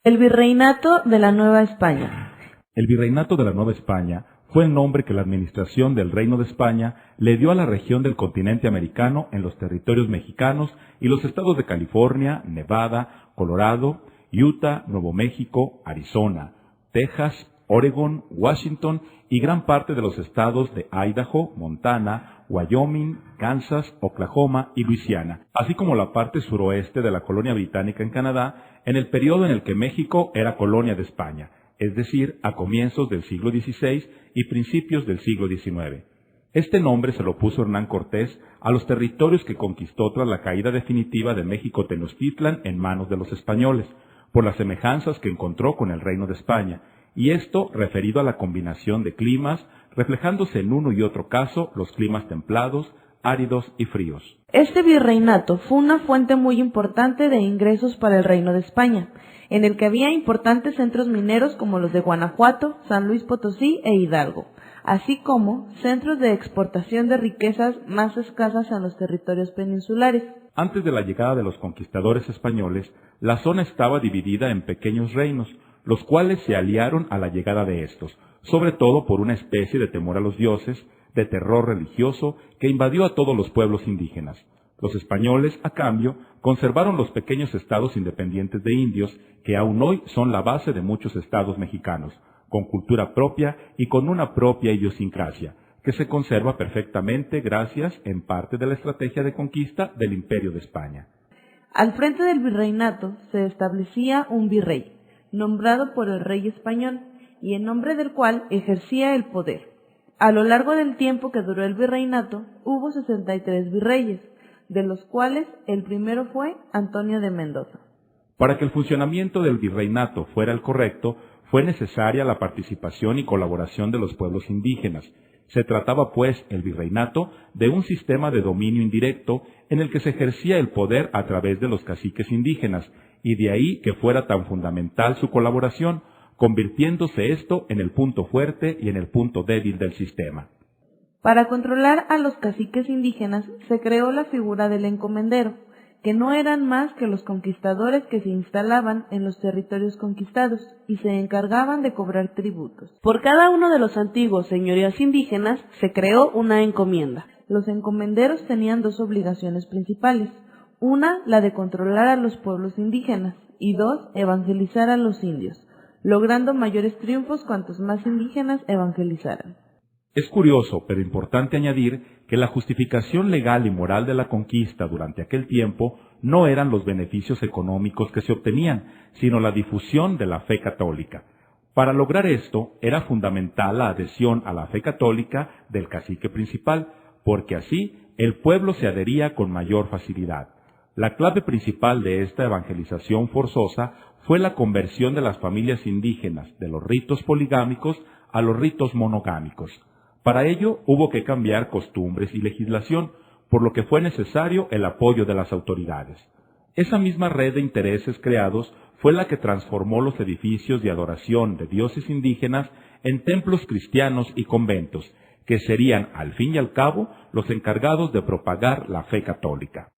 El Virreinato de la Nueva España. El Virreinato de la Nueva España fue el nombre que la administración del Reino de España le dio a la región del continente americano en los territorios mexicanos y los estados de California, Nevada, Colorado, Utah, Nuevo México, Arizona, Texas, Oregon, Washington y gran parte de los estados de Idaho, Montana, Wyoming, Kansas, Oklahoma y Luisiana, así como la parte suroeste de la colonia británica en Canadá en el periodo en el que México era colonia de España, es decir, a comienzos del siglo XVI y principios del siglo XIX. Este nombre se lo puso Hernán Cortés a los territorios que conquistó tras la caída definitiva de México Tenochtitlan en manos de los españoles, por las semejanzas que encontró con el Reino de España, y esto referido a la combinación de climas, reflejándose en uno y otro caso los climas templados, áridos y fríos. Este virreinato fue una fuente muy importante de ingresos para el Reino de España, en el que había importantes centros mineros como los de Guanajuato, San Luis Potosí e Hidalgo, así como centros de exportación de riquezas más escasas en los territorios peninsulares. Antes de la llegada de los conquistadores españoles, la zona estaba dividida en pequeños reinos, los cuales se aliaron a la llegada de estos, sobre todo por una especie de temor a los dioses, de terror religioso que invadió a todos los pueblos indígenas. Los españoles, a cambio, conservaron los pequeños estados independientes de indios, que aún hoy son la base de muchos estados mexicanos, con cultura propia y con una propia idiosincrasia, que se conserva perfectamente gracias, en parte, de la estrategia de conquista del Imperio de España. Al frente del virreinato se establecía un virrey, nombrado por el rey español, y en nombre del cual ejercía el poder. A lo largo del tiempo que duró el virreinato, hubo 63 virreyes, de los cuales el primero fue Antonio de Mendoza. Para que el funcionamiento del virreinato fuera el correcto, fue necesaria la participación y colaboración de los pueblos indígenas. Se trataba, pues, el virreinato de un sistema de dominio indirecto en el que se ejercía el poder a través de los caciques indígenas, y de ahí que fuera tan fundamental su colaboración, convirtiéndose esto en el punto fuerte y en el punto débil del sistema. Para controlar a los caciques indígenas se creó la figura del encomendero, que no eran más que los conquistadores que se instalaban en los territorios conquistados y se encargaban de cobrar tributos. Por cada uno de los antiguos señoríos indígenas se creó una encomienda. Los encomenderos tenían dos obligaciones principales: una, la de controlar a los pueblos indígenas, y dos, evangelizar a los indios, logrando mayores triunfos cuantos más indígenas evangelizaran. Es curioso, pero importante añadir, que la justificación legal y moral de la conquista durante aquel tiempo no eran los beneficios económicos que se obtenían, sino la difusión de la fe católica. Para lograr esto, era fundamental la adhesión a la fe católica del cacique principal, porque así el pueblo se adhería con mayor facilidad. La clave principal de esta evangelización forzosa fue la conversión de las familias indígenas de los ritos poligámicos a los ritos monogámicos. Para ello hubo que cambiar costumbres y legislación, por lo que fue necesario el apoyo de las autoridades. Esa misma red de intereses creados fue la que transformó los edificios de adoración de dioses indígenas en templos cristianos y conventos, que serían, al fin y al cabo, los encargados de propagar la fe católica.